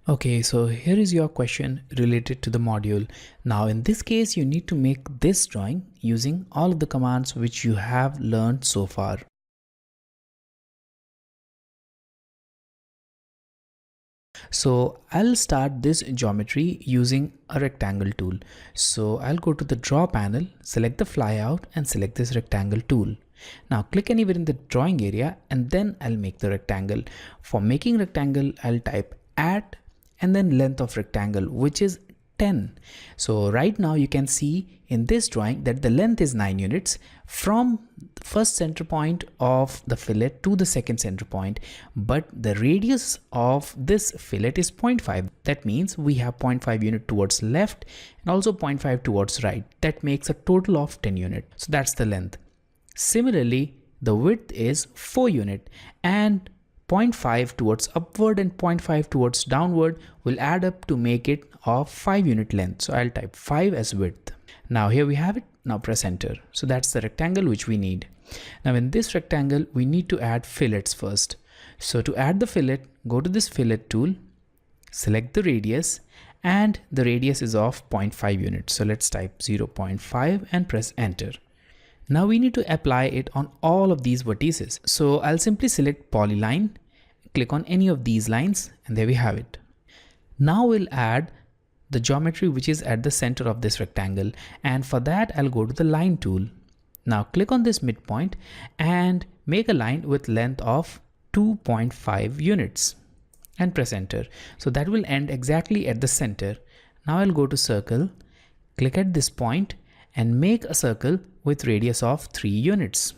Okay, so here is your question related to the module. Now in this case, you need to make this drawing using all of the commands which you have learned so far. So I'll start this geometry using a rectangle tool. So I'll go to the draw panel, select the flyout and select this rectangle tool. Now click anywhere in the drawing area and then I'll make the rectangle. For making rectangle, I'll type at and then length of rectangle, which is 10. So right now you can see in this drawing that the length is 9 units from the first center point of the fillet to the second center point, but the radius of this fillet is 0.5. That means we have 0.5 unit towards left and also 0.5 towards right. That makes a total of 10 unit. So that's the length. Similarly, the width is 4 unit and 0.5 towards upward and 0.5 towards downward will add up to make it of 5 unit length. So I'll type 5 as width. Now here we have it. Now press enter. So that's the rectangle which we need. Now in this rectangle, we need to add fillets first. So to add the fillet, go to this fillet tool, select the radius, and the radius is of 0.5 units. So let's type 0.5 and press enter. Now we need to apply it on all of these vertices. So I'll simply select polyline, click on any of these lines, and there we have it. Now we'll add the geometry which is at the center of this rectangle, and for that I'll go to the line tool. Now click on this midpoint and make a line with length of 2.5 units and press enter. So that will end exactly at the center. Now I'll go to circle, click at this point and make a circle with radius of 3 units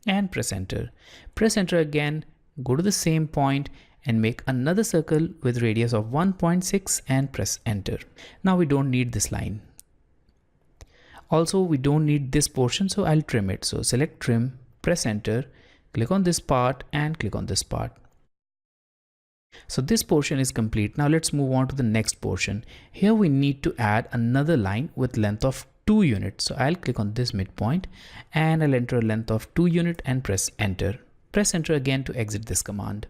and press enter. Press enter again, go to the same point and make another circle with radius of 1.6 and press enter. Now we don't need this line. Also, we don't need this portion, so I'll trim it. So select trim, press enter, click on this part and click on this part. So this portion is complete. Now let's move on to the next portion. Here we need to add another line with length of 2 units. So I'll click on this midpoint and I'll enter a length of 2 unit and press enter. Press enter again to exit this command.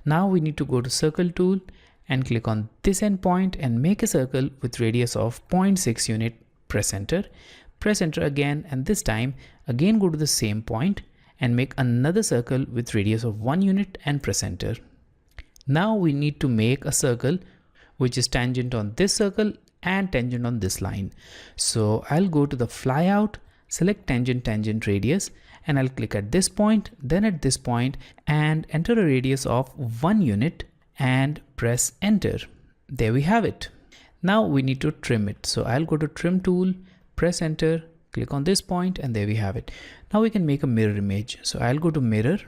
Now we need to go to circle tool and click on this endpoint and make a circle with radius of 0.6 unit. Press enter again, and this time again go to the same point and make another circle with radius of 1 unit and press enter. Now we need to make a circle which is tangent on this circle and tangent on this line. So I'll go to the flyout, select tangent radius, and I'll click at this point, then at this point, and enter a radius of 1 unit and press enter. There we have it. Now we need to trim it. So I'll go to trim tool, press enter, click on this point, and there we have it. Now we can make a mirror image. So I'll go to mirror,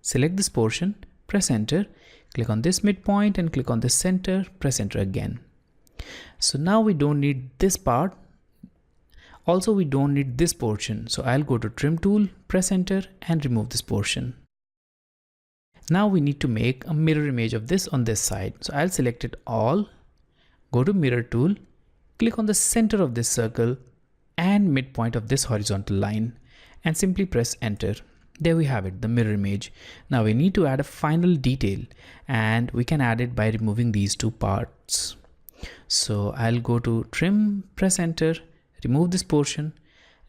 select this portion, press enter, click on this midpoint and click on this center, press enter again. So now we don't need this part. Also, we don't need this portion. So I'll go to trim tool, press enter and remove this portion. Now we need to make a mirror image of this on this side. So I'll select it all, go to mirror tool, click on the center of this circle and midpoint of this horizontal line and simply press enter. There we have it, the mirror image. Now we need to add a final detail and we can add it by removing these two parts. So I'll go to trim, press enter, remove this portion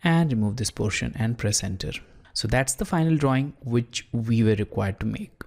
and remove this portion and press enter. So that's the final drawing which we were required to make.